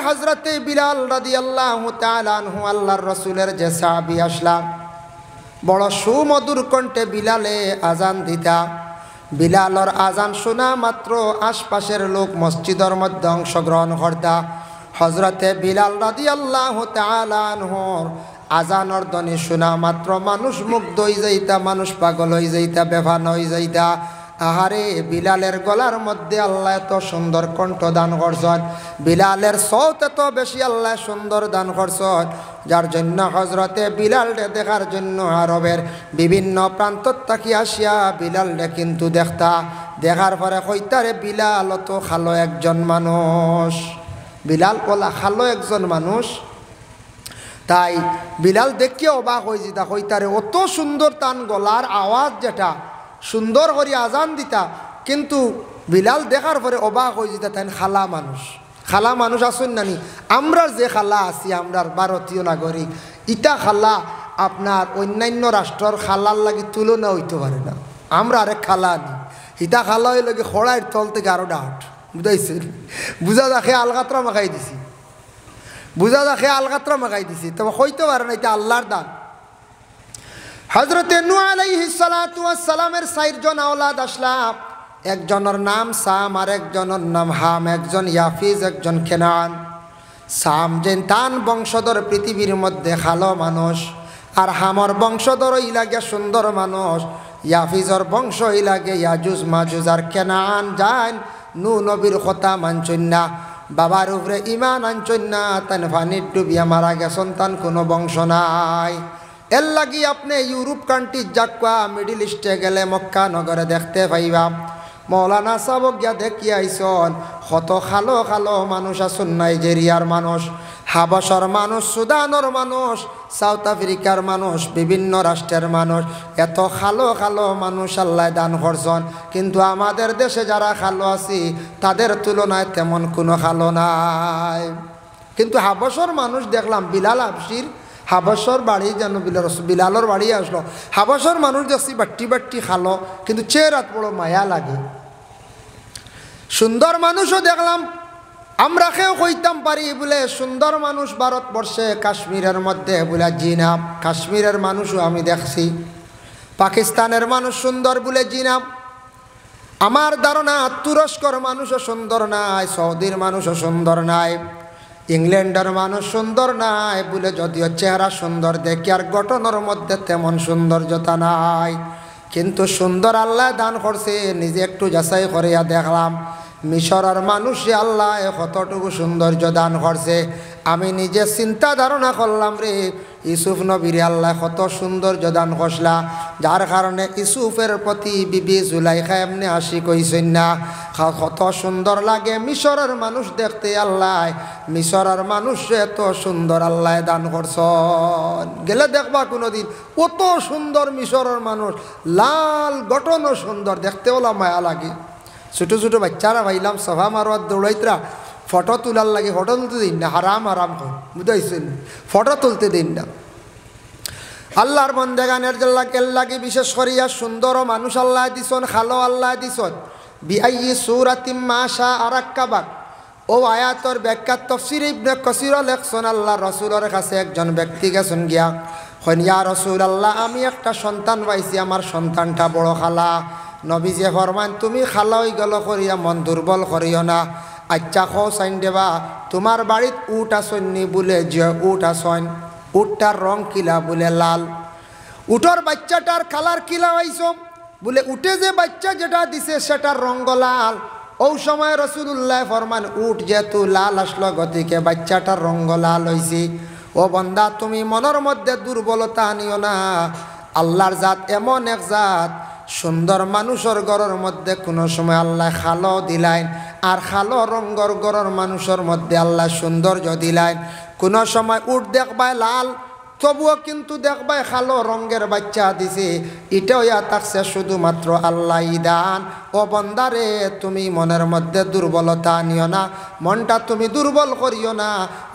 হযরতে বিলাল রাদিয়াল্লাহু তাআলা আনহু আল্লাহর রাসূলের যে সাহাবী আসলা বড় সুমধুর কণ্ঠে বিলালে আজান দিতা। বিলালর আজান শোনা মাত্র আশপাশের লোক মসজিদের মধ্যে অংশগ্রহণ করতা। হযরতে বিলাল রাদিয়াল্লাহু তাআলা আনহুর আজানর ধ্বনি শোনা মাত্র মানুষ মুগ্ধ হয়ে যাইতা, মানুষ পাগল হয়ে যাইতা, বেফান হয়ে যাইতা। আহারে বিলালের গলার মধ্যে আল্লাহ এত সুন্দর কণ্ঠ দান করছেন, বিলালের সৌত এত বেশি আল্লাহ সুন্দর দান করছেন, যার জন্য হযরতে বিলালকে দেখার জন্য আরবের বিভিন্ন প্রান্ত থাকি আসিয়া বিলালকে কিন্তু দেখতা। দেখার পরে কইতারে বিলাল তো খালো একজন মানুষ, বিলাল বলা খালো একজন মানুষ। তাই বিলাল দেখিয়ে অবাক হয়ে যেতা, কইতারে অত সুন্দর তান গলার আওয়াজ যেটা সুন্দর করে আজান দিতা, কিন্তু বিলাল দেখার পরে অবাক হয়ে যেতা তাই খালা মানুষ। খালা মানুষ আসুন নানি, আমরা যে খালা আছি আমরার ভারতীয় নাগরিক, ইটা খালা আপনার অন্যান্য রাষ্ট্রের খালার লাগি তুলনা হইতে পারে না। আমরা আরেক খালা আনি, ইটা খালা হইলে খড়াইয়ের তল থেকে আরো ডাট, বুঝাইছেন? বুঝা দেখে আলগাত্রা মাখাই দিছি, বুঝা দেখে আলগাত্রা মাখাই দিছি, তবে হইতে পারে না, এটা আল্লাহর দান। হযরতে নূহ আলাইহিস সালাতু ওয়াস সালামের 4 জন আওলাদ আসলা। একজনের নাম সাম, আর একজনের নাম হাম, একজন ইয়াফিজ, একজন কেনান। সাম যে তান বংশধর পৃথিবীর মধ্যে খালো মানুষ, আর হামর বংশধর ইলাগে সুন্দর মানুষ, ইয়াফিজর বংশ ইলাগে ইয়াজুজ মাজুজ, আর কেনান যান নূ নবীর কথা মানছুন না, বাবার উপরে ইমান আনছুন না, তান পানির ডুবিয়া মারা গেছেন, তান কোনো বংশ নাই। এর লাগি আপনি ইউরোপ কান্ট্রি যাকুয়া, মিডিল ইস্টে গেলে মক্কা নগরে দেখতে পাইবা মৌলানা সাবক গিয়া দেখি আইসন কত খালো খালো মানুষ আসুন, নাইজেরিয়ার মানুষ, হাবশর মানুষ, সুদানের মানুষ, সাউথ আফ্রিকার মানুষ, বিভিন্ন রাষ্ট্রের মানুষ, এত খালো খালো মানুষ আল্লাহ দান করছেন। কিন্তু আমাদের দেশে যারা খালো আছি তাদের তুলনায় তেমন কোনো খালো নাই। কিন্তু হাবশর মানুষ দেখলাম, বিলাল হাবশির হাবশর বাড়ি যেন বিলালর বাড়ি আসলো, হাবশর মানুষ দেখছি বাট্টি বাট্টি খালো, কিন্তু চেহারাত বড় মায়া লাগে। সুন্দর মানুষও দেখলাম, আমরা কেউ কইতাম পারি বলে সুন্দর মানুষ ভারতবর্ষে কাশ্মীরের মধ্যে বলে জিনাম, কাশ্মীরের মানুষও আমি দেখছি। পাকিস্তানের মানুষ সুন্দর বলে জিনাম। আমার ধারণা তুরস্কর মানুষও সুন্দর নাই, সৌদির মানুষও সুন্দর নাই, ইংল্যান্ডের মানুষ সুন্দর নাই বলে যদিও চেহারা সুন্দর দেখি, আর গঠনের মধ্যে তেমন সৌন্দর্যতা নাই। কিন্তু সুন্দর আল্লাহ দান করছে, নিজে একটু যাচাই করিয়া দেখলাম মিশরের মানুষে আল্লাহ কতটুকু সৌন্দর্য দান করছে। আমি নিজে চিন্তা ধারণা করলাম রে, ইউসুফ নবীরে আল্লাহ কত সৌন্দর্য দান করলা, যার কারণে ইউসুফের প্রতি বিবি জুলাইখা এমনি আশিক হইছেন না। কত সুন্দর লাগে মিশরের মানুষ দেখতে, আল্লাহ মিশরের মানুষ এত সুন্দর আল্লাহ দান করছেন। গেলে দেখবা কোনোদিন কত সুন্দর মিশরের মানুষ, লাল গঠনও সুন্দর, দেখতে ওলা মায়া লাগে। ছোটো ছোটো বাচ্চারা ভাইলাম সভা মারোয়ার দৌড়াইতরা ফটো তোলার লাগে, ফটো তুলতে দিন না, হারাম হারাম কর, বুঝাইছেন? ফটো তুলতে দিন না। আল্লাহর বন্দেগানের এর লাগে বিশেষ করিয়া সুন্দর মানুষ আল্লাহ দিছন, খালো আল্লাহ দিছন। বিআইয়ি সূরাতিম মা শাআ রাক্কাবাক, ও আয়াতর ব্যাখ্যা তাফসীর ইবনে কাসীর লেখছেন, আল্লাহ রাসূলের কাছে একজন ব্যক্তি গেছেন গিয়া, কইন ইয়া রাসূলুল্লাহ, আমি একটা সন্তান পাইছি, আমার সন্তানটা বড় খালা। নবীজি ফরমান, তুমি খালা হয়ে গেল করিয়া মন দুর্বল করিও না। আচ্ছা খো সাইন দেবা, তোমার বাড়িত উট আসননি বলে, যে উট আসন, উটটার রং কিলা বলে লাল, উটর বাচ্চাটার কালার কিলা হইছ বলে, উঠে যে বাচ্চা যেটা দিছে সেটার রঙ লাল। ও সময় রাসূলুল্লাহ ফরমান, উট যেহেতু লাল আসলো গতিকে বাচ্চাটার রঙ লাল হইছে। ও বান্দা, তুমি মনের মধ্যে দুর্বলতা আনিও না। আল্লাহর জাত এমন এক জাত, সুন্দর মানুষের ঘরের মধ্যে কোনো সময় আল্লাহ খালো দিলাইন, আর খালো রঙ্গর ঘরের মানুষের মধ্যে আল্লাহ সৌন্দর্য দিলাইন। কোনো সময় উট দেখবায় লাল, তবুও কিন্তু দেখবায় খালো রঙের বাচ্চা দিছে। এটা হইয়া থাকছে শুধুমাত্র আল্লাহ দান। ও বন্দারে, তুমি মনের মধ্যে দুর্বলতা আনিও না, মনটা তুমি দুর্বল করিও না।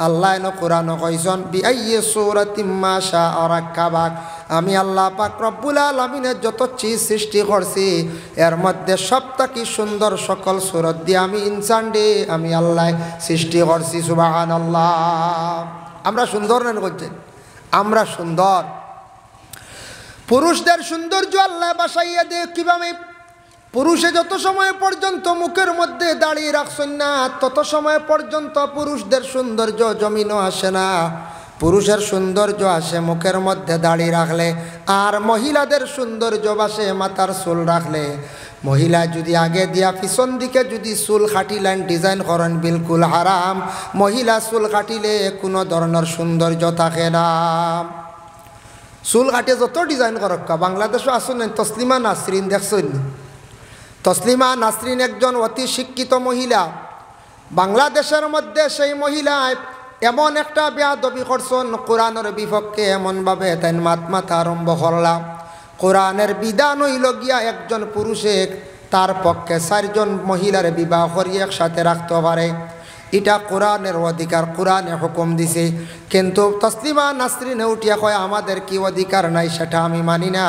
আল্লাহ কোরআন কইছেন, বিআইয়ি সূরাতিম মা শাআ রাক্কাবাক, আমি আল্লাহ পাক রব্বুল আলামিনের যত চিজ সৃষ্টি করছি এর মধ্যে সবথেকে সুন্দর সকল সুরত দিয়ে আমি ইনসান ডে আমি আল্লাহ সৃষ্টি করছি সুবহানাল্লাহ। আমরা সুন্দর না করছেন? আমরা সুন্দর। পুরুষদের সৌন্দর্য আল্লাহ বাসাইয়া দে কিভাবে? পুরুষে যত সময় পর্যন্ত মুখের মধ্যে দাঁড়িয়ে রাখছেন না তত সময় পর্যন্ত পুরুষদের সৌন্দর্য জমিনও আসে না। পুরুষের সৌন্দর্য আসে মুখের মধ্যে দাঁড়িয়ে রাখলে, আর মহিলাদের সৌন্দর্য বাসে মাথার চুল রাখলে। মহিলা যদি আগে দিয়া পিছন দিকে যদি চুল কাটিলেন ডিজাইন করেন বিলকুল হারাম। মহিলা চুল কাটিলে কোনো ধরনের সৌন্দর্য থাকে না। চুল কাটে যত ডিজাইন করক, বাংলাদেশও আসুন তসলিমা নাসরিন দেখছেন? তসলিমা নাসরিন একজন অতি শিক্ষিত মহিলা। বাংলাদেশের মধ্যে সেই মহিলায় এমন একটা বেয়াদবি করছেন কোরআনের বিপক্ষে, এমনভাবে তাই মাথা আরম্ভ করলাম। কোরআনের বিধান হইল গিয়া একজন পুরুষে তার পক্ষে 4 জন মহিলার বিবাহ করিয়ে একসাথে রাখতে পারে। এটা কোরআনের অধিকার, কোরআনে হুকুম দিছে। কিন্তু তসলিমা নাসরিনে উঠিয়া কয় আমাদের কি অধিকার নাই সেটা আমি মানি না।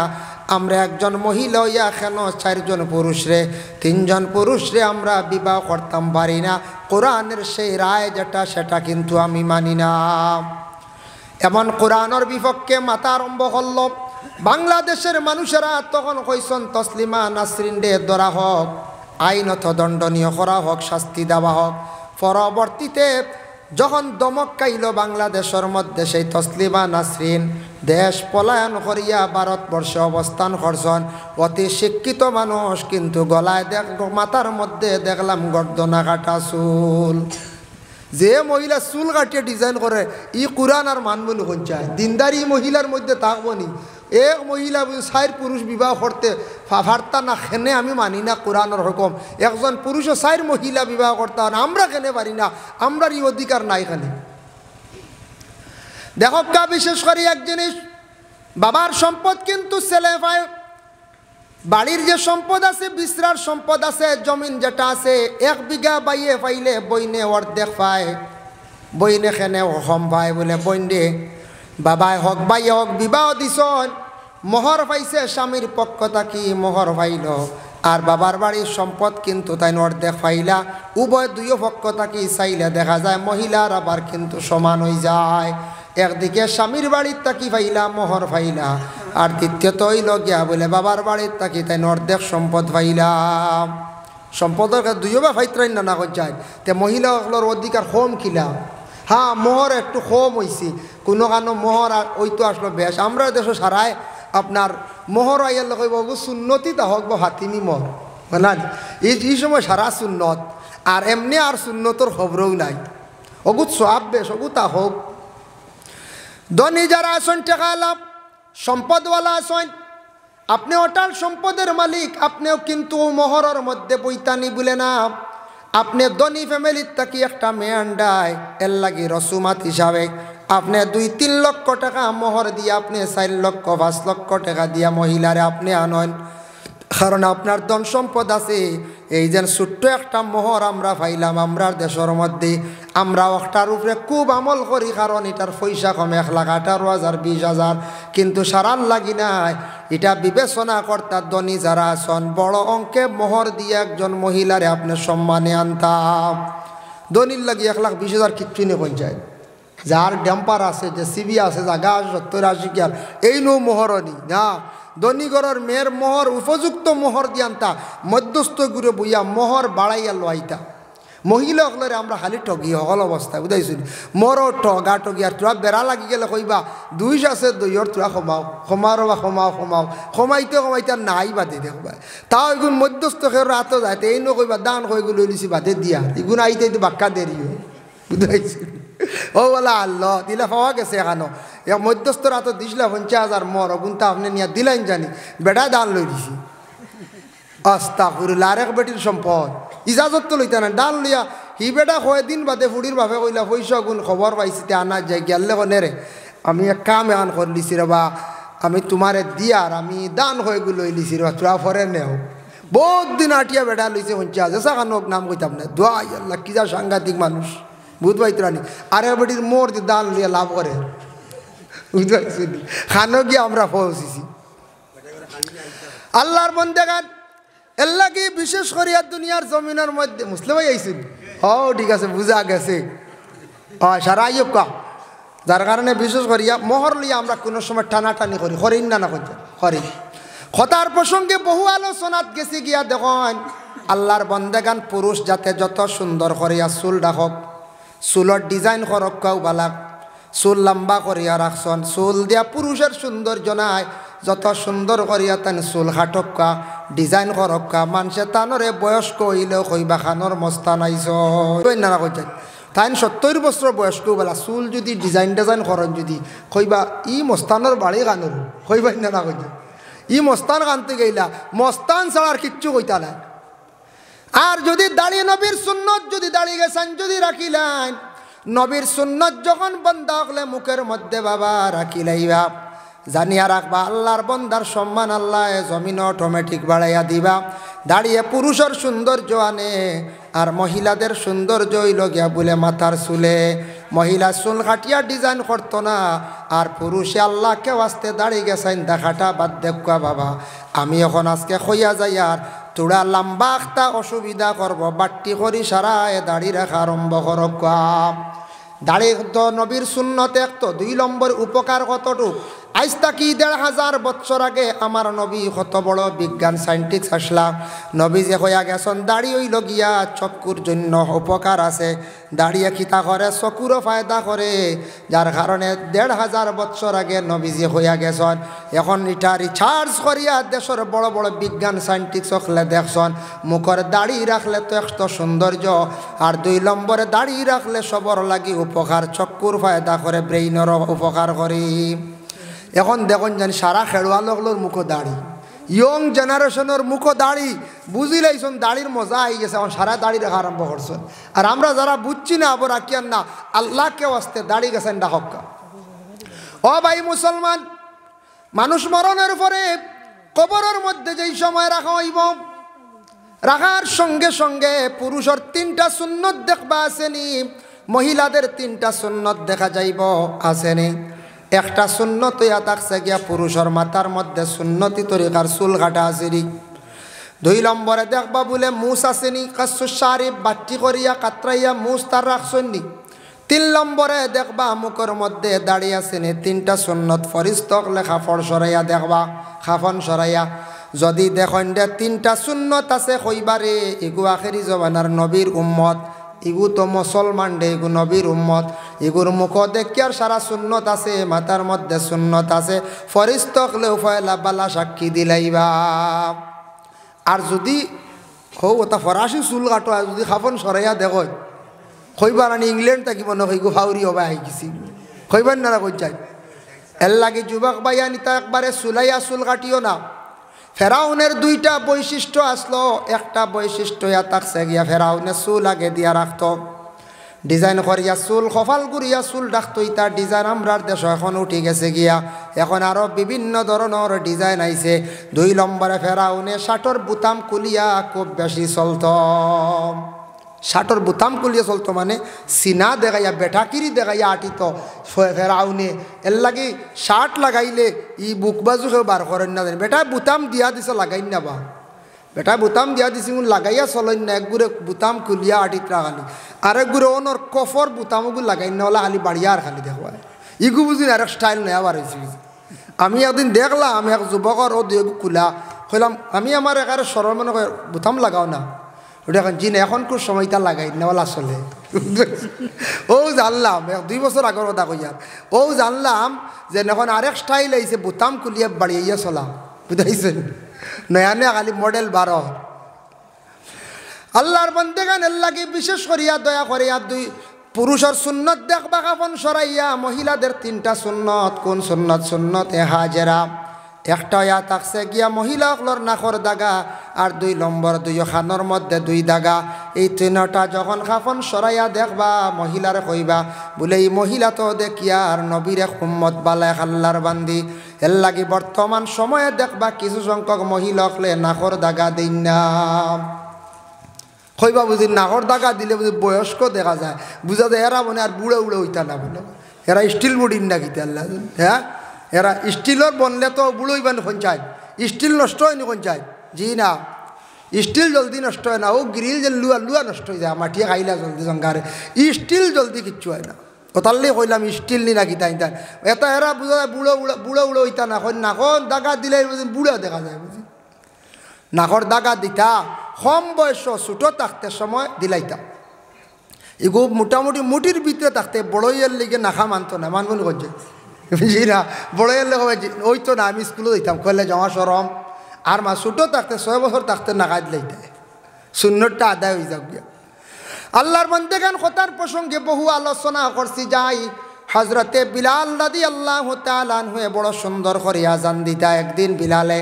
আমরা একজন মহিলা হইয়া কেন 4 জন পুরুষরে 3 জন পুরুষরে আমরা বিবাহ করতাম পারি না? কোরআনের সেই রায় যেটা সেটা কিন্তু আমি মানি না। এমন কোরআনের বিপক্ষে মাথা আরম্ভ করল। বাংলাদেশের মানুষেরা তখন কইসন তসলিমা নাসরিন ডে ধরা হোক, আইনত দণ্ডনীয় করা হোক, শাস্তি দেওয়া হোক। পরবর্তীতে যখন দমক খাইল বাংলাদেশের মধ্যে সেই তসলিমা নাসরিন দেশ পলায়ন করিয়া ভারতবর্ষে অবস্থান করছেন। অতি শিক্ষিত মানুষ, কিন্তু গলায় মাথার মধ্যে দেখলাম গর্দনা কাটা চুল। যে মহিলা চুল কাটিয়ে ডিজাইন করে ই কোরআন আর মানবো নি? কোন চায় দিনদারি মহিলার মধ্যে থাকবো নি? এক মহিলা 4 পুরুষ বিবাহ করতে ফার্তা না, খেনে আমি মানি না কোরআনের হুকুম। একজন পুরুষও 4 মহিলা বিবাহ করতে হয়, আমরা খেনে পারি না? আমরা এই অধিকার নাই এখানে। দেখো বিশেষ করে এক জিনিস, বাবার সম্পদ কিন্তু ছেলে পায়। বাড়ির যে সম্পদ আছে, বিশ্রার সম্পদ আছে, জমিন যেটা আছে 1 বিঘা বাইয়ে পাইলে বইনে অর্ধেক পায়। বইনে খেনে কম পায় বলে বইনে বাবাই হোক ভাই হোক বিবাহ দিছন, মোহর পাইছে স্বামীর পক্ষ থাকি মোহর পাইল, আর বাবার বাড়ির সম্পদ কিন্তু তাই অর্ধেক পাইলা। উভয় 2 পক্ষ থাকি চাইলে দেখা যায় মহিলার আবার কিন্তু সমান হয়ে যায়। একদিকে স্বামীর বাড়ির তাকি পাইলা মোহর পাইলা, আর দ্বিতীয়ত হইল গিয়া বলে বাবার বাড়ির তাকি তাই অর্ধেক সম্পদ পাইলাম। সম্পদের 2 বা ফাইত্রাই না যায়। তে মহিলাগুলোর অধিকার কম কিলা? হ্যাঁ, মোহর একটু কম হয়েছি, কোনো কারণ মোহর আর ওই তো আসলো বেশ। আমরা দেশে সারায় আপনার মোহর আইয়ার লোক বাবু সুন্নতি তা হোক বা হাতিমি মোহর বলেন, এই সময় সারা সুন্নত, আর এমনি আর সুন্নতর খবরও নাই। অগুত সব বেশ, অগুত তা হোক। ধনী যারা আসেন টাকা লাভ সম্পদওয়ালা আসেন, আপনি অটাল সম্পদের মালিক, আপনিও কিন্তু মোহরের মধ্যে বইতানি বলে না। আপনি ধনী ফ্যামিলির থাকি একটা মেয়ে আন্ডায়, এর লাগি রসুমাত হিসাবে আপনি 2-3 লক্ষ টাকা মোহর দিয়ে আপনি 4 লক্ষ 5 লক্ষ টাকা দিয়া মহিলারে আপনি আনন, কারণ আপনার ধন সম্পদ আছে। এই যে ছোট্ট একটা মোহর আমরা পাইলাম আমরার দেশের মধ্যে, আমরা ওটার উপরে খুব আমল করি, কারণ এটার পয়সা কম 1,18,000 20,000, কিন্তু সারার লাগি নাই। এটা বিবেচনা কর্তার ধনী যারা আছেন বড় অঙ্কে মোহর দিয়ে একজন মহিলারে আপনি সম্মানে আনতাম। ধনীর লাগি 1,20,000 কিচ্ছু নেই কই যায়। যার ড্যাম্পার আছে, যে সিবি আছে, জাগা 70-80 এই নো মোহরনি না। ধনীগড়ের মেয়ের মোহর উপযুক্ত মোহর দিয়ান্তা, মধ্যস্থ গুরে বইয়া মোহর বাড়াইয়া লোয়াইতা। মহিলা হলে আমরা খালি ঠগি হল অবস্থায় বুঝাইছি। মোরও ঠগা ঠগি, আর তোরা বেড়া লাগি গেলে কইবা 2 আছে 2 তোরা কমাও কমারো বা কমাও কমাইতে কমাইতে নাই বাদে দেখবা। তাও এগুন মধ্যস্থ খেয়ে রাত যাইতে এই নো কইবা দান কইগুলো লইছি বাদে দিয়া, এগুন আইতে বাক্কা দেরি বুঝাইছি। ও বলা আল্লাহ দিলা পাওয়া গেছে এখানো, মধ্যস্থ রাত দিছিলা 50,000 মর গুনতা আপনি নিয়ে দিলেন জানি, বেটা দান লই দিছি। আস্তাগফিরুল্লাহ, আরেক বেটির সম্পদ ইজাজত তো লইতে না, ডাল লইয়া হি বেটা কয়েকদিন বাদে ফুড়ির ভাবে কইলা পয়সা গুণ খবর পাইছি তে আনা যাই গেলে কনে রে আমি এক কাম এখন করে লিছি রে বা, আমি তোমারে দিয়ার আমি দান হয়ে গুলো লই লিছি রে, তোরা ফরে নেও। বহুত দিন আটিয়া বেটা লইছে 50,000 সাকানোক নাম কইতাম না, দোয়া আল্লাহ কি যা সাংঘাতিক মানুষ বুঝবাই তোরানি। আরেক বেটির মোর দান লিয়া লাভ করে বুঝতে পারছি খানো গিয়ে আমরা পৌঁছেছি আল্লাহর বন্দেগান এল্লা কি বিশেষ করিয়া দুনিয়ার জমিনের মধ্যে মুসলিম ভাই আইসেন ও ঠিক আছে বুঝা গেছে সারা আইব কা যার কারণে বিশেষ করিয়া মোহর লিয়া আমরা কোনো সময় টানাটানি করি করিন না করি কথার প্রসঙ্গে বহু আলোচনাত গেছি গিয়া দেখেন আল্লাহর বন্দেগান পুরুষ যাতে যত সুন্দর করিয়া চুল রাখক চুলের ডিজাইন করক কাউ বালাক চুল লম্বা করিয়া রাখছন চুল দিয়া পুরুষের সৌন্দর্য নাই যত সুন্দর করিয়া তান চুল খাটক্কা ডিজাইন করক্কা মানুষে তানরে বয়স্ক হইলেও কইবা খানোর মস্তান আইস না কইছেন তাই 70 বছর বয়স্ক বলা চুল যদি ডিজাইন করেন যদি কইবা ই মস্তানোর বাড়ি গানোর কইবাই না কইছেন ই মস্তান গানতে গেলা মস্তান ছাড়া আর কিচ্ছু কইতা না আর যদি দাঁড়িয়ে নবীর সুন্নত যদি দাঁড়িয়ে গেছেন যদি রাখিলেন নবীর সুন্নত যখন বন্ধা হলে মুখের মধ্যে বাবা রাখিলাইবা জানিয়া রাখবা আল্লাহর বন্দার সম্মান আল্লাহ জমিন অটোমেটিক বাড়াইয়া দিবা দাঁড়িয়ে পুরুষের সৌন্দর্য আনে আর মহিলাদের সৌন্দর্য হইল গিয়া বলে মাথার চুলে মহিলা চুল কাটিয়া ডিজাইন করতো না আর পুরুষে আল্লাহকে আসতে দাঁড়িয়ে গেছেন দেখাটা বাদ দেখা বাবা আমি এখন আজকে খইয়া যাই আর তোরা লম্বা একটা অসুবিধা করব বাট্টি করি সারায় দাঁড়িয়ে রাখা আরম্ভ করক দাঁড়িয়ে তো নবীর সুন্নতে এক তো 2 নম্বর উপকার কতটুক আজ তাকি 1500 বছর আগে আমার নবী কত বড় বিজ্ঞান সায়েন্টিস্ট আসলা নবী যে হইয়া গেছেন দাড়ি হইল গিয়া চক্ষুর জন্য উপকার আছে দাঁড়িয়ে খিতা করে চকুরও ফায়দা করে যার কারণে 1500 বছর আগে নবী যে হইয়া গেছেন এখন এটা রিসার্চ করিয়া দেশের বড় বড় বিজ্ঞান সায়েন্টিস্ট হলে দেখছেন মুখের দাড়ি রাখলে তো একটা সৌন্দর্য আর 2 নম্বরে দাড়ি রাখলে সবর লাগি উপকার চক্ষুর ফায়দা করে ব্রেইনেরও উপকার করে এখন দেখুন জানি সারা খেলোয়াড়গুলোর মুখো দাড়ি ইয়ং জেনারেশনের মুখো দাড়ি বুঝিলাইছেন দাড়ির মজা আই গেছে এখন সারা দাড়ি রাখা আরম্ভ করছেন আর আমরা যারা বুঝছি না আবার রাখিয়ান না আল্লাহকে আসতে দাড়ি গেছেন ডাহক্কা ও ভাই মুসলমান মানুষ মরণের পরে কবরের মধ্যে যেই সময় রাখা হইব রাখার সঙ্গে সঙ্গে পুরুষের 3টা সুন্নত দেখবা আসেনি মহিলাদের 3টা সুন্নত দেখা যাইব আসেনি একটা সুন্নত ইয়া থাকছে গিয়া পুরুষের মাথার মধ্যে সুন্নতি তরিকার চুল কাটা আসেনি 2 নম্বরে দেখবা বলে মুস আসেনি কাসু শারিফ বাট্টি করিয়া কাতরাইয়া মুস তার রাখছেননি 3 নম্বরে দেখবা মুখের মধ্যে দাঁড়িয়ে আসেনি 3টা সুন্নত ফরিস্তক লেখা ফর সরাইয়া দেখবা খাফন সরাইয়া যদি দেখেন যে 3টা সুন্নত আছে কইবারে এগু আখেরি জমানার নবীর উম্মত এগু তো মুসলমান দে এগু নবীর উম্মত এগুর মুখ দেখিয়ার সারা সুন্নত আছে মাথার মধ্যে সুন্নত আছে ফরিস্তকলেও ফয়লা বালা সাক্ষী দিলাইবা আর যদি হো ওটা ফরাসি চুল কাটো যদি খাফন সরাইয়া দেখো কইবার আনি ইংল্যান্ড থাকি মনে হইগু ফাউরি হবা আই গেছি কইবার না কই যাই এর লাগে যুবক ভাইয়া নিতা একবারে চুলাইয়া চুল কাটিও না ফেরাউনের 2টা বৈশিষ্ট্য আসলো একটা বৈশিষ্ট্য ইয়া থাকছে গিয়া ফেরাউনের চুল আগে দিয়া রাখতো ডিজাইন করিয়া চুল কপাল গুড়িয়া চুল রাখতো ইতা ডিজাইন আমরার দেশ এখন উঠে গেছে গিয়া এখন আরো বিভিন্ন ধরনের ডিজাইন আইছে 2 নম্বরে ফেরাউনে শার্টর বুতাম কুলিয়া খুব বেশি চলতো শার্টর বুতাম কুলিয়া চলতো মানে সিনা দেখাইয়া বেটাকিরি দেখাইয়া আটিত ফেরাউনে এর লাগি শার্ট লাগাইলে ই বুক বাজুকেও বার করেন না বেটা বুতাম দিয়া দিছে লাগাই না বা বেটা বুতাম দিয়া দিছি লাগাইয়া চলেন না একগুড়ে বুতাম কুলিয়া আটিত রাখালি আরেক গুড়ে ওনর কফর বুতামগুলো লাগাই না হলে খালি বাড়িয়া আর খালি দেখবা ইগু বুঝি আরেক স্টাইল নেওয়া বার হয়েছি আমি একদিন দেখলাম আমি এক যুবকর ও দুই খোলা কইলাম আমি আমার একারে সরল মনে করি বুতাম লাগাও না ওটা এখন জিন এখন কোন সময়টা লাগাই নেওয়ালা চলে ও জানলাম 2 বছর আগের কথা কইয়ার ও জানলাম যে এখন আরেক স্টাইল আইছে বুতাম কুলিয়া বাড়িয়ে চলা বুঝাইছেন নয়া নয়া খালি মডেল 12 আল্লাহর বন্দেগান আল্লাহকে বিশেষ করিয়া দয়া করিয়া 2 পুরুষের সুন্নত দেখবা কাফন সরাইয়া মহিলাদের 3টা সুন্নত কোন সুন্নত সুন্নতে হাজেরা একটা ইয়া থাকছে গিয়া মহিলাগুলোর নাকর দাগা আর 2 নম্বর 2 খানোর মধ্যে 2 দাগা এই 3টা যখন কাফন সরাইয়া দেখবা মহিলার কইবা বলে এই মহিলা তো দেখিয়া আর নবীর উম্মত বালায় আল্লাহর বান্দি এর লাগি বর্তমান সময়ে দেখবা কিছু সংখ্যক মহিলাকলে নাকর দাগা দিন না কইবা বুঝি নাকর দাগা দিলে বুঝি বয়স্ক দেখা যায় বুঝা যায় এরা মনে আর বুড়ে উড়ে হইতা না বলে এরা স্টিল বুড়ির না কিতা আল্লাহ হ্যাঁ এরা স্টিলের বনলে তো বুড়োইবান পঞ্চায়েত স্টিল নষ্ট হয়নি পঞ্চায়েত জি না স্টিল জলদি নষ্ট হয় না ও গ্রিল যে লুয়া লুয়া নষ্ট হয়ে যায় মাটিয়ে খাইলা জলদি জঙ্গারে স্টিল জলদি কিচ্ছু হয় না কোথালে কইলাম স্টিল নি না কিতা ইতা এটা এরা বুঝা বুড়ো বুড়ো বুড়ো হইতা না নাকর দাগা দিলে বুড়ো দেখা যায় বুঝি নাকর দাগা দিতা কম বয়স ছোটো থাকতে সময় দিলাইতা এগো মোটামুটি মুটির ভিতরে থাকতে বড়ইয়ের লিগে নাখা মানতো না মানবন করছে বুঝি না বড়ইয়ের লেগে ওই তো না আমি স্কুলে দিতাম কইলে জমা সরম আর মা ছোটো থাকতে 6 বছর থাকতে নাখা দিলাইতে সুন্নতটা আদায় হয়ে যাক গিয়া আল্লাহর বান্দাগান কথার প্রসঙ্গে বহু আলোচনা করছি যাই হযরতে বিলাল রাদিয়াল্লাহু তাআলা আনহু বড় সুন্দর করে আজান দিতা একদিন বিলালে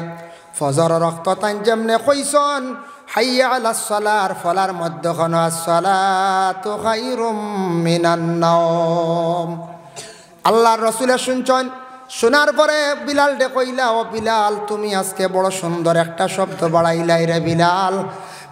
ফজর রক্ত তান যেমনে কইছন হাইয়া আলাস সালার ফলার মধ্যখানে আসসালাতু খায়রুম মিনান নাওম আল্লাহর রাসূল শুনছেন শোনার পরে বিলাল ডে কইলা ও বিলাল তুমি আজকে বড় সুন্দর একটা শব্দ বাড়াইলাই রে বিলাল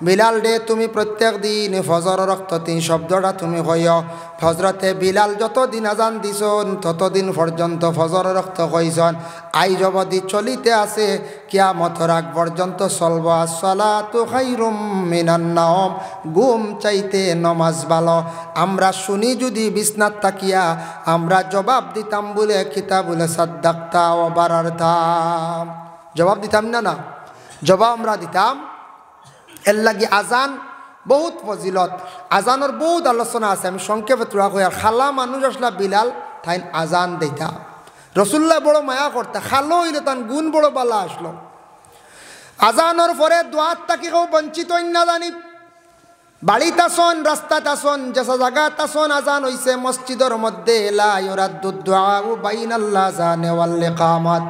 বিলাল ডে তুমি প্রত্যেক দিন ফজর রক্ত 3 শব্দটা তুমি কইও ফজরতে বিলাল যতদিন আজান দিছন ততদিন পর্যন্ত ফজর রক্ত কইছন আই জবদি চলিতে আছে কিয়ামতের আগ পর্যন্ত চলবো আসসালাতু খায়রুম মিনান নাওম ঘুম চাইতে নমাজ ভালো আমরা শুনি যদি বিছনাত তাকিয়া আমরা জবাব দিতাম বলে কিতাব বলে সাদ্দাক্তা ও বারারতাম জবাব দিতাম না না জবাব আমরা দিতাম এর লাগি আজান বহুত ফজিলত আজানের বহুত আলোচনা আছে আমি সংক্ষেপে তোরা কই আর খালা মানুষ আসলা বিলাল তাই আজান দিতা রসুল্লাহ বড় মায়া করতে খালো হইলে তান গুণ বড় বালা আসলো আজানোর পরে দোয়াত তাকে কেউ বঞ্চিত না জানি বাড়িতে আসন রাস্তাত আসন যেসা জায়গাত আসন আজান হইছে মসজিদের মধ্যে লা ইউরাদ্দু দুআউ বাইনাল আযানি ওয়াল ইকামাত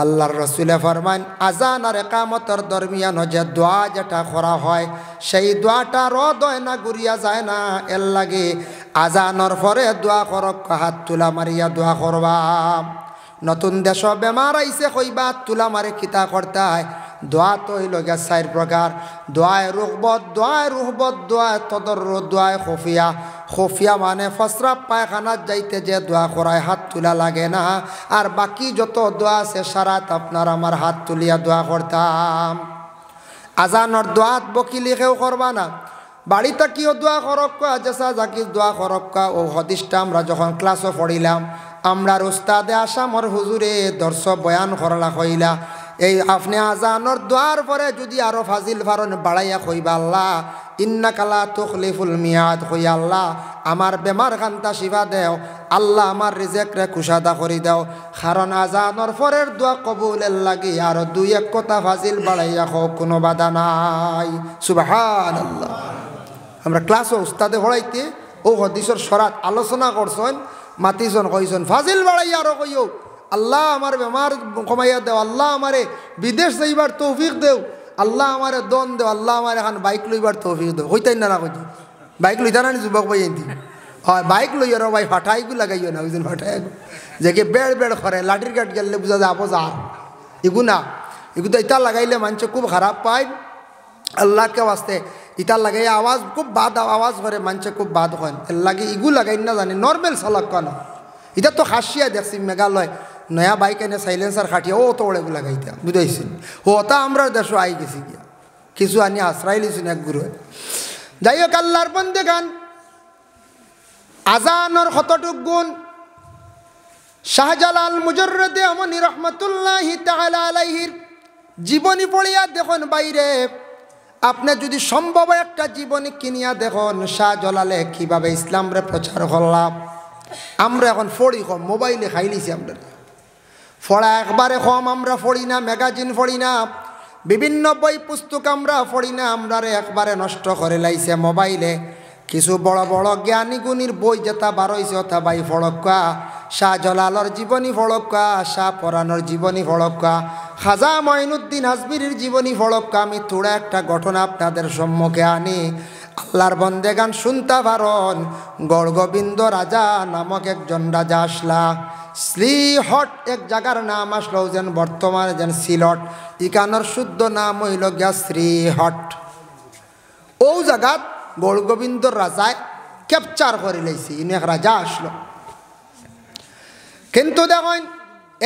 আল্লাহর রাসূল ফরমান আজান আর ইকামতের দরমিয়ান যে দোয়া যেটা করা হয় সেই দোয়াটা রদ হয় না গুরিয়া যায় না এর লাগে আজানের পরে দোয়া করক হাত তুলা মারিয়া দোয়া করবা নতুন দেশ বেমার আইছে কইবা তুলা মারে কিতা করতে হয় দোয়া তো হইল গিয়া 4 প্রকার দোয়ায় রুহবত দোয়ায় তদর্রুদ দোয়ায় খফিয়া মানে ফসরা পায়খানাত যাইতে যে দোয়া করায় হাত তুলা লাগে না আর বাকি যত দোয়া আছে সারাত আপনার আমার হাত তুলিয়া দোয়া করতাম আজানর দোয়াত বকিলি কেউ করবা না বাড়িতে কিও দোয়া করক্কা যেসা জাকি দোয়া করক্কা ও হদিসটা আমরা যখন ক্লাসও পড়িলাম আমরার উস্তাদে আসামর হুজুরে দর্শ বয়ান করলা কইলা এই আপনি আজানর দোয়ার পরে যদি আরো ফাজিল ফারন বাড়াইয়া কইবা আল্লাহ ইন্নাকা লা তুখলিফুল মিয়াদ কইয়া আল্লাহ আমার বেমার খান্তা শিফা দেও আল্লাহ আমার রিজেক রে কুশাদা করি দাও কারণ আজানর পরের দোয়া কবুলের লাগি আর 2-1 কথা ফাজিল বাড়াইয়া হোক কোনো বাধা নাই সুবহানাল্লাহ আমরা ক্লাসও উস্তাদে পড়াইতে ও হদিসের সরাত আলোচনা করছেন মাতিজন কইছেন ফাজিল বাড়াইয়া আরো কইও আল্লাহ আমার বেমার কমাইয়া দেও আল্লাহ আমারে বিদেশ যাইবার তৌফিক দেও আল্লাহ আমারে দন দেও আল্লাহ আমার এখন বাইক লইবার তৌফিক দেও হইতাই না কইছি বাইক লইতা না যুবক ভাই এনতি হয় বাইক লইয়া র ভাই ফাটাইগু লাগাইও না ওইজন ফাটাই যে কে বেড় বেড় করে লাঠির কাট গেলে বুঝা যায় আপো যা এগু না এগু তো ইটা লাগাইলে মানুষ খুব খারাপ পায় আল্লাহকে ওয়াস্তে ইটা লাগাই আওয়াজ খুব বাদ আওয়াজ করে মানুষ খুব বাদ হয় এর লাগে ইগু লাগাই না জানি নর্মাল চালক কেন এটা তো খাসিয়া দেখছি মেঘালয় নয়া বাইক এনে সাইলেন্সার খাটিয়া ও তো ওড়েগু লাগাইতাম বুঝাইছি ওটা আমরা দেশও আই গেছি গিয়া কিছু আনি আশ্রয় লিছি এক গুরু যাই হোক আল্লাহর বন্দে গান আজানর কতটুক গুণ শাহজালাল মুজররদে আমনি রহমতুল্লাহি তাআলা আলাইহির জীবনী পড়িয়া দেখুন বাইরে আপনি যদি সম্ভব একটা জীবনী কিনিয়া দেখুন শাহজালালে কিভাবে ইসলামরে প্রচার করলাম আমরা এখন পড়ি কম মোবাইলে খাইলিছি আমরা পড়া একবারে কম আমরা পড়ি না ম্যাগাজিন পড়ি না বিভিন্ন বই পুস্তক আমরা পড়ি না আমরা একবারে নষ্ট করে লাইছে মোবাইলে কিছু বড় বড় জ্ঞানী গুণীর বই যেটা বারইছে ওটা বাই ফড়ক্কা শাহজালালর জীবনী ফড়ক্কা শাহ পরানোর জীবনী ফড়ক্কা খাজা মঈনুদ্দিন আজমিরির জীবনী ফড়ক্কা আমি তোড়া একটা ঘটনা আপনাদের সম্মুখে আনি আল্লাহর বন্দেগান শুনতে পারন গড়গোবিন্দ রাজা নামক একজন রাজা আসলা শ্রীহট এক জায়গার নাম আসলো যেন বর্তমানে যেন সিলট ইকানোর শুদ্ধ নাম হইল গিয়া শ্রীহট ও জায়গাত গড়গোবিন্দর রাজায় ক্যাপচার করে লাইছি ইনি এক রাজা আসলো কিন্তু দেখুন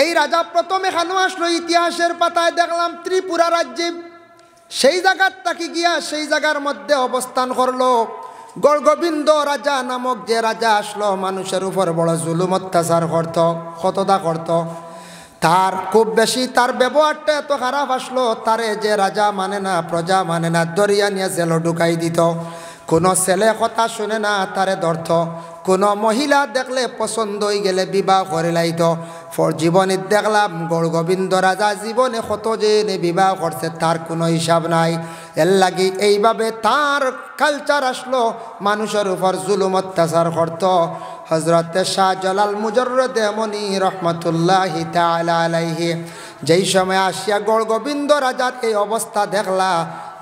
এই রাজা প্রথম এখানেও আসলো, ইতিহাসের পাতায় দেখলাম ত্রিপুরা রাজ্যে সেই জায়গার তাকি গিয়া সেই জায়গার মধ্যে অবস্থান করলো। গড়গোবিন্দ রাজা নামক যে রাজা আসলো, মানুষের উপর বড় জুলুম অত্যাচার করত, কতটা করত। তার খুব বেশি তার ব্যবহারটা এত খারাপ আসলো, তারে যে রাজা মানে না, প্রজা মানে না, দরিয়া নিয়ে জেলে ঢুকাই দিত। কোনো ছেলে কথা শুনে না তারে ধরত, কোনো মহিলা দেখলে পছন্দ হয়ে গেলে বিবাহ করে লাইত। জীবনে দেখলাম গড়গোবিন্দ রাজা জীবনে কত যে বিবাহ করছে তার কোনো হিসাব নাই। এর লাগি এইভাবে তার কালচার আসলো, মানুষের উপর জুলুম অত্যাচার করত। হজরত শাহজালাল মুজর্রদ মনি রহমতুল্লাহি তাআলা আলাইহি যেই সময় আসিয়া গড়গোবিন্দ রাজার এই অবস্থা দেখলা,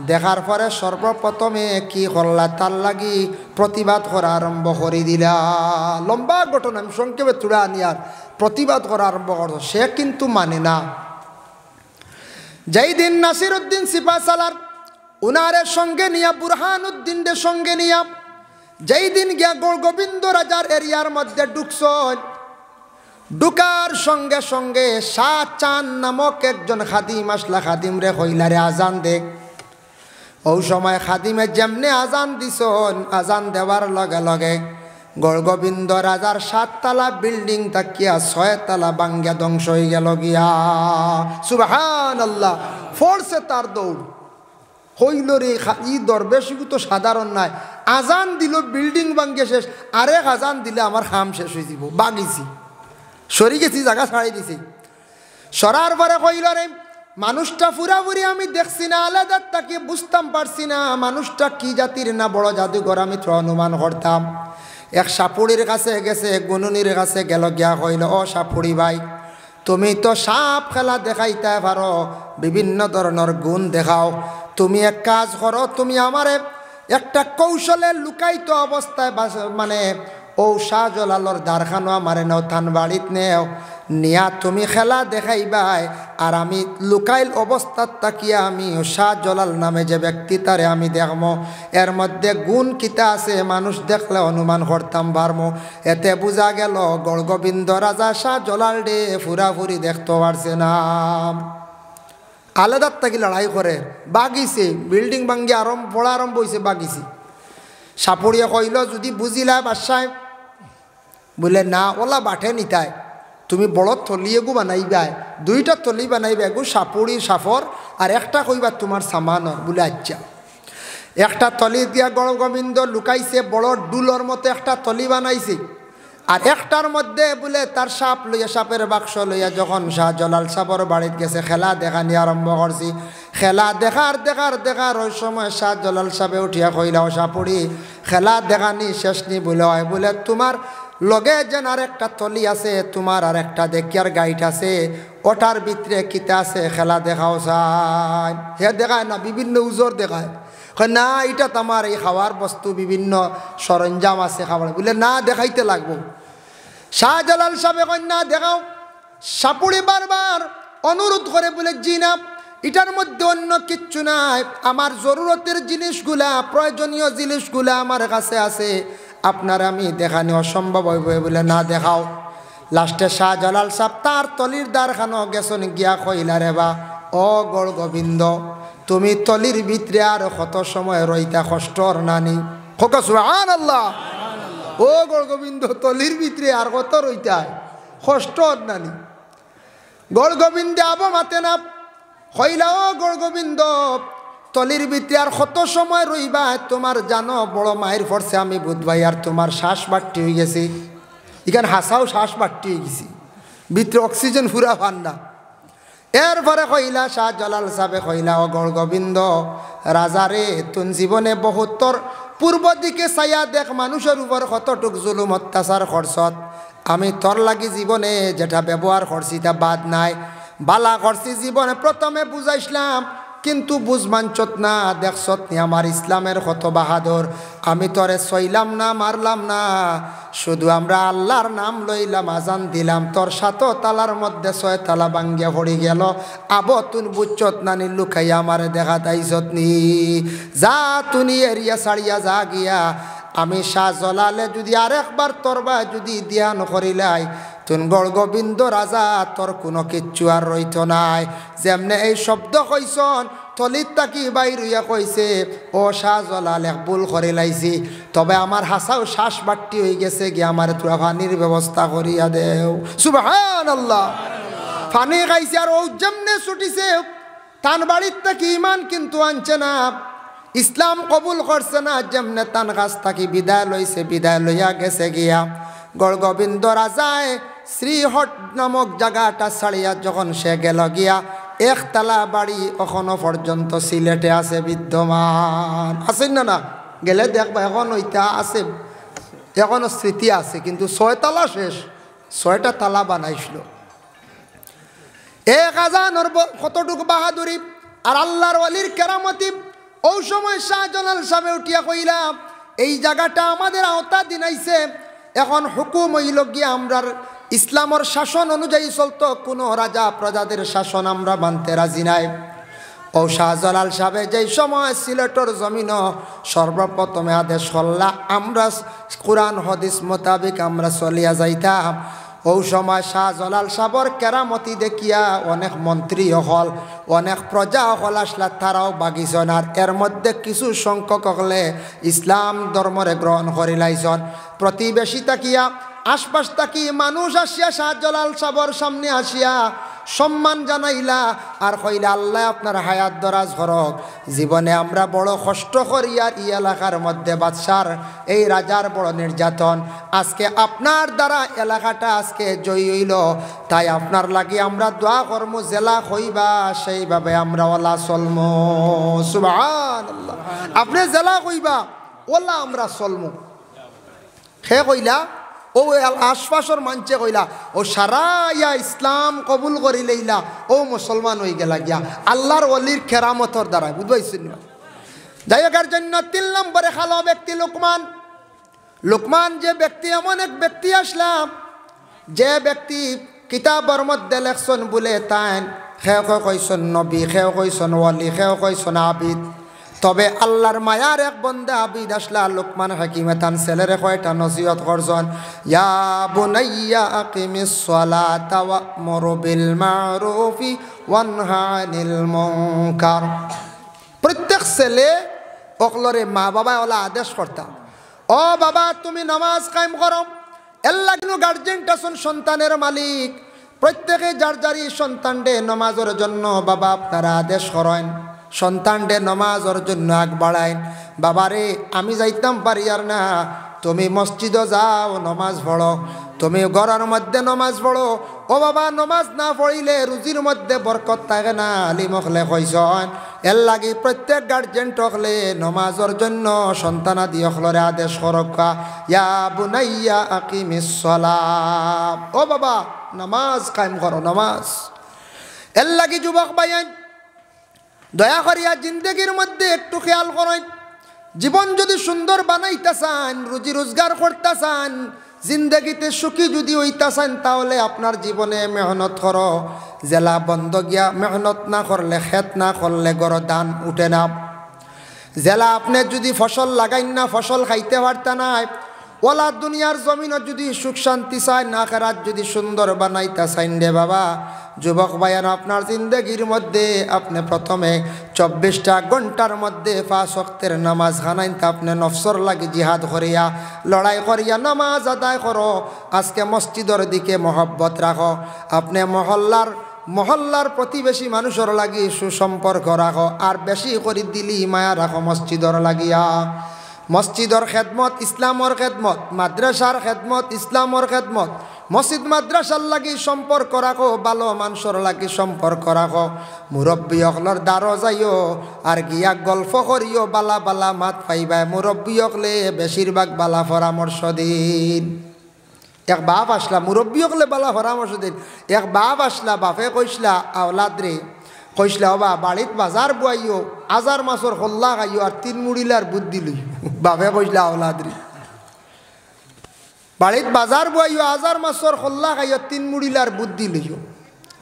দেখার পরে সর্বপ্রথমে কি করলা, তার লাগি প্রতিবাদ করা আরম্ভ করে দিলা। লম্বা ঘটনা, আমি সংক্ষেপে তুলে আনি আর প্রতিবাদ করা আরম্ভ করো। সে কিন্তু মানে না। যেই দিন নাসির উদ্দিন সিপাহসালার উনারের সঙ্গে নিয়া, বুরহান উদ্দিনের সঙ্গে নিয়া যেই দিন গিয়া গড়গোবিন্দ রাজার এরিয়ার মধ্যে ঢুকছন, ঢুকার সঙ্গে সঙ্গে শাহ চান নামক একজন খাদিম আসলা, খাদিম রে হইলারে আজান দে। ওই সময় খাদিমে যেমনে আজান দিছন, আজান দেওয়ার লগে লগে গড়গোবিন্দ রাজার 7 তলা বিল্ডিং তাকিয়া 6 তলা বাঙ্গা ধ্বংস হয়ে গেল গিয়া। সুবহানাল্লাহ। ফোর্সে তার দৌড় হইল রে। ই দরবেশিকু তো সাধারণ নাই, আজান দিল বিল্ডিং ভাঙ্গে শেষ, আরেক আজান দিলে আমার খাম শেষ হয়ে যাব। বাগিছি সরি গেছি, জায়গা ছাড়াই দিছি। সরার পরে কইল রে, মানুষটা পুরাপুরি আমি দেখছি না, আলাদা তাকে বুঝতাম পারছি না মানুষটা কি জাতির না বড় জাদুঘর আমি তো অনুমান করতাম। এক সাপুড়ির কাছে গেছে, গুনুনির কাছে গেল, গিয়া কইল, ও সাপুড়ি ভাই, তুমি তো সাপ খেলা দেখাইতে পারো, বিভিন্ন ধরনের গুণ দেখাও, তুমি এক কাজ করো, তুমি আমারে একটা কৌশলে লুকায়িত অবস্থায় মানে ও শাহজালালর দ্বারখানো আমারে নাও, থান বাড়িত নেও নিয়া তুমি খেলা দেখাইবাই, আর আমি লুকাইল অবস্থাত তাকিয়া আমি শাহজালাল নামে যে ব্যক্তি তারে আমি দেখমো, এর মধ্যে গুণ কিতা আছে মানুষ দেখলে অনুমান করতাম পারমো। এতে বোঝা গেল গড়গোবিন্দ রাজা শাহজালাল ডে ফুরাফুরি দেখতে পারছে না। আলাদার তাকি লড়াই করে বাগিছে, বিল্ডিং ভাঙ্গি পড়া আরম্ভ হয়েছে, বাগিছি। সাপুড়িয়ে কইল, যদি বুঝিলা বাসায়, বলে না ওলা বাঠে নিতায়, তুমি বড় থলি এগু বানাইবা, 2টা থলি বানাইবা, এগু সাপুড়ি সাফর আর একটা কইবা তোমার সামানর। বলে আচ্ছা। একটা থলি দিয়া গড়গোবিন্দ লুকাইছে, বড় ডুলোর মতো একটা থলি বানাইছে, আর একটার মধ্যে বলে তার সাপ লইয়া, সাপের বাক্স লইয়া যখন শাহজালাল সাপর বাড়িতে গেছে, খেলা দেখানি আরম্ভ করছি। খেলা দেখার ওই সময় শাহজালাল সাপে উঠিয়া কইলা, ও সাপুড়ি, খেলা দেখানি শেষ নি বলে হয়, বলে তোমার লগে যেন আর একটা থলি আছে, তোমার আর একটা দেখিয়ার গাইড আছে, ওটার ভিতরে কিতা আছে খেলা দেখাও চাই। হে দেখায় না, বিভিন্ন উজোর দেখায়, না এটা তোমার এই খাওয়ার বস্তু, বিভিন্ন সরঞ্জাম আছে খাবার। বলে না দেখাইতে লাগবো। শাহজালাল সাহেব কই না দেখাও। সাপুড়ি বারবার অনুরোধ করে, বলে জি না, এটার মধ্যে অন্য কিচ্ছু নাই, আমার জরুরতের জিনিসগুলা, প্রয়োজনীয় জিনিসগুলা আমার কাছে আছে, আপনার আমি দেখানি অসম্ভব হইবে, বলে না দেখাও। লাস্টে শাহজালাল সাহেব তার তলির দ্বারখানো গেছন, গিয়া কইলা রে বা, ও গড়গোবিন্দ, তুমি তলির ভিতরে আর কত সময় রইতা, কষ্টর নানি? খোকা সুবহানাল্লাহ। ও গড়গোবিন্দ, তলির ভিতরে আর কত রইতা, কষ্টর নানি? গড়গোবিন্দ আবো মাতে না, কইলা, ও গড়গোবিন্দ, তলির ভিতরে আর কত সময় রইবা, তোমার জানো বড় মায়ের পড়ছে আমি বুধবাই, আর তোমার শ্বাস বাট্টি হয়ে গেছি, এখানে হাসাও শ্বাস বাট্টি হয়ে গেছি, ভিতরে অক্সিজেন পুরা পান না। এরপরে কইলা শাহজালাল সাহেব কইলা, ও গড়গোবিন্দ রাজারে, তুন জীবনে বহুতর পূর্ব দিকে চাইয়া দেখ মানুষের উপর কতটুক জুলুম অত্যাচার করছত, আমি তোর লাগি জীবনে যেটা ব্যবহার করছি তা বাদ নাই, বালা করছি জীবনে। প্রথমে বুঝাইছিলাম, কিন্তু বুঝমানচত না, দেখছত নি আমার ইসলামের কত বাহাদুর, আমি তোরে সইলাম না, মারলাম না, শুধু আমরা আল্লাহর নাম লইলাম, আজান দিলাম, তোর 7 তালার মধ্যে 6 তালা ভাঙ্গিয়া পড়ি গেল। আবো তুন বুঝছত না, নি লুকাইয়া আমারে দেখা তাইছত নি, যা তুনি এরিয়া ছাড়িয়া যা গিয়া, আমি শাহজালালে যদি আরেকবার তোরবা যদি ধ্যান করিলাই, তুন গড় গোবিন্দ রাজা তোর কোনো কিচ্ছু আর রইত নাই। যেমনে এই শব্দ কইসন তলিত তাকি বাইরুইয়া কইছে, ও শাহজালাল এক ভুল করে লাইছি, তবে আমার হাসাও শ্বাস বাট্টি হয়ে গেছে গিয়ে আমার তোরা পানির ব্যবস্থা করিয়া দেও। সুবহানাল্লাহ। পানি খাইছে আর ও যেমনে ছুটিছে তান বাড়ির থেকে ইমান কিন্তু আনছে না, ইসলাম কবুল করছে না। যেমনে তান গাছ থাকি বিদায় লইছে, বিদায় লইয়া গেছে গিয়া গড় গোবিন্দ রাজায় শ্রীহট নামক জায়গাটা ছাড়িয়া যখন সে গেল গিয়া একতলা বাড়ি এখনো পর্যন্ত সিলেটে আছে বিদ্যমান। আছেন না? না গেলে দেখবা এখন ওইটা আছে, এখনো স্মৃতি আছে, কিন্তু 6 তালা শেষ, 6টা তালা বানাইছিল। 1000 কতটুকু বাহাদুরি আর আল্লাহর ওয়ালির কেরামতি। ওই সময় শাহজালাল সাহেব উঠিয়া কইলাম এই জায়গাটা আমাদের আওতা দিনাইছে, এখন হুকুম হইল গিয়া আমরার ইসলামের শাসন অনুযায়ী চলতো, কোনো রাজা প্রজাদের শাসন আমরা মানতে রাজি নাই। ও শাহজালাল সাহেব যেই সময় সিলেটর জমিন সর্বপ্রথমে আদেশ করলা আমরা কোরআন হাদিস মোতাবেক আমরা চলিয়া যাইতাম। ওই সময় শাহজালাল সাহেবর কেরামতি দেখিয়া অনেক মন্ত্রী হল, অনেক প্রজা হল আসলা, তারাও বাগিছন। আর এর মধ্যে কিছু সংখ্যক হলে ইসলাম ধর্মরে গ্রহণ করিলাইছন। প্রতিবেশী তাকিয়া আশপাশ তাকি মানুষ আসিয়া শাহজালাল সাহেবর সামনে আসিয়া সম্মান জানাইলা আর কইলা আল্লাহ আপনার হায়াত দরাজ করক, জীবনে আমরা বড় কষ্ট করি আর এই এলাকার মধ্যে বাদশার এই রাজার বড় নির্যাতন, আজকে আপনার দ্বারা এলাকাটা আজকে জয়ী হইল, তাই আপনার লাগি আমরা দোয়া কর্ম জেলা হইবা সেইভাবে আমরা ওলা চলমু। সুবহানাল্লাহ। আপনি জেলা কইবা ওলা আমরা চলমু। সে কইলা ও আশপাশর মানছে কইলা ও সারাইয়া ইসলাম কবুল করি লইলা, ও মুসলমান হয়ে গেলা গিয়া আল্লাহর ওলির কেরামতর দ্বারা। বুঝবাইছেন? যাই হোক, জন্য 3 নম্বরে খালো ব্যক্তি লোকমান। লোকমান যে ব্যক্তি, এমন এক ব্যক্তি আসলাম যে ব্যক্তি কিতাবর মধ্যে লেখছন বলে তাই খেও কইসন নবী, খেও কইসন ওয়ালি, খেও কইসন আবিদ। তবে আল্লাহর মায়ার এক বন্দা আবিদ আসলা লোকমান হাকিমে তান ছেলেরে কয়টা নসিহত করছেন, ইয়া বুনাইয়া আকিমিস সালাতা ওয়া'মুর বিল মা'রুফি ওয়ানহা আনিল মুনকার। প্রত্যেক ছেলে অকলরে মা বাবা ওলা আদেশ করতাম, ও বাবা তুমি নামাজ কায়েম করো। এল্লা কিন্তু গার্জেনটা শুন সন্তানের মালিক, প্রত্যেকে যার যারই সন্তানডে নামাজের জন্য বাবা আপনারা আদেশ করেন, সন্তানডে নামাজের জন্য আগ বাড়াইন। বাবারে আমি যাইতাম পারি আর না, তুমি মসজিদে যাও নমাজ পড়ো, তুমি ঘরের মধ্যে নমাজ পড়ো। ও বাবা নমাজ না পড়িলে রুজির মধ্যে বরকত থাকে না, আলিমকলে কইসন। এর লাগি প্রত্যেক গার্জেন টকলে নমাজের জন্য সন্তানাদি অকলরে আদেশ করকা, ইয়া বুনাইয়া আকিমিস সালাত, ও বাবা নামাজ কায়েম করো নামাজ। এর লাগি যুবক ভাইয়ান দয়া করিয়া জিন্দগির মধ্যে একটু খেয়াল করেন, জীবন যদি সুন্দর বানাইতে চান, রুজি রোজগার করতে চান, জিন্দগিতে সুখী যদি হইতে চান, তাহলে আপনার জীবনে মেহনত করো। জেলা বন্ধ গিয়া মেহনত না করলে, খেত না করলে গড় দান উঠে না। জেলা আপনি যদি ফসল লাগাইন না, ফসল খাইতে পারতে নাই। ওলা দুনিয়ার জমিনও যদি সুখ শান্তি চাই না, আখিরাত যদি সুন্দর বানাইতে চাইন রে বাবা যুবক ভাইয়ান, আপনার জিন্দগির মধ্যে আপনি প্রথমে 24টা ঘন্টার মধ্যে 5 ওয়াক্তের নামাজ খানাইন, তা আপনি নফসর লাগি জিহাদ করিয়া লড়াই করিয়া নামাজ আদায় করো। আজকে মসজিদের দিকে মহব্বত রাখো, আপনি মহল্লার প্রতিবেশী মানুষের লাগি সুসম্পর্ক রাখো, আর বেশি করে দিলি মায়া রাখো মসজিদর লাগিয়া। মসজিদর খেদমত ইসলামর খেদমত, মাদ্রাসার খেদমত ইসলামর খেদমত। মসজিদ মাদ্রাসার লাগি সম্পর্ক রাখো, ভালো মানুষের লাগি সম্পর্ক রাখো। মুরব্বী অকলর দ্বারো যাইও আর গিয়া গল্প করিও, বালা বালা মাত পাইবাই। মুরব্বী অকলে বেশিরভাগ বালা পরামর্শ দিন। এক বাপ আসলা মুরব্বী অকলে বালা পরামর্শ দিন। এক বাপ আসলা, বাপে কইসলা আওলাদ রে, কইসলা বাবা বাড়িত বাজার বুয়াইও, আজার মাছর হল্লা খাইও আর 3 মুড়িলার বুদ্ধি লই। বাপে কইসলা আওলাদ রে বাড়িত বাজার বুয়াইও, আজার মাছর হল্লা খাইও 3 মুড়িলার বুদ্ধি লইও।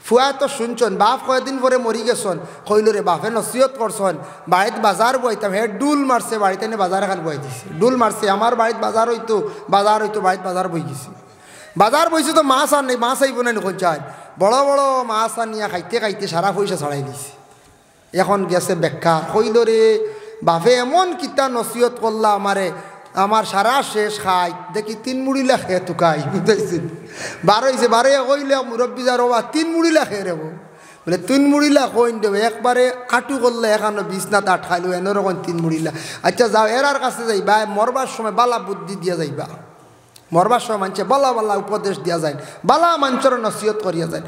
ফুয়া তো শুনছন, বাপ কয়েকদিন পরে মরি গেছন, কইল রে বাপে নসিহত করছন বাড়িত বাজার বইতাম, হে ডুল মারছে বাড়িতে এনে বাজার এখান বই দিছে, ডুল মারছে। আমার বাড়িত বাজার হইতো বাড়িত বাজার বই গেছে। বাজার বইছে তো মাছ আর নেই, মাছ আইব না নি চাই, বড় বড় মাছ আনিয়া খাইতে খাইতে সারা পয়সা ছড়াই দিছে। এখন গেছে বেকার। কইল রে বাপে এমন কিতা নসিহত করলা আমারে, আমার সারা শেষ খাই দেখি 3 মুড়ি লাখে তুকাই বুঝাইছেন। বারোইছে বারে কইলে মুরব্বী যার বা 3 মুড়ি লাখে রেব বলে 3 মুড়ি লাখ কইন দেবে একবারে আটু করলে এখানো বিছনাত আটকাইলো এনরকম 3 মুড়ি লাখ। আচ্ছা যাও এরার কাছে যাইবা, মরবার সময় বালা বুদ্ধি দিয়া যাইবা, মরবার সময় মানুষে বালা বালা উপদেশ দিয়া যায়, বালা মানুষের নসিহত করিয়া যায়।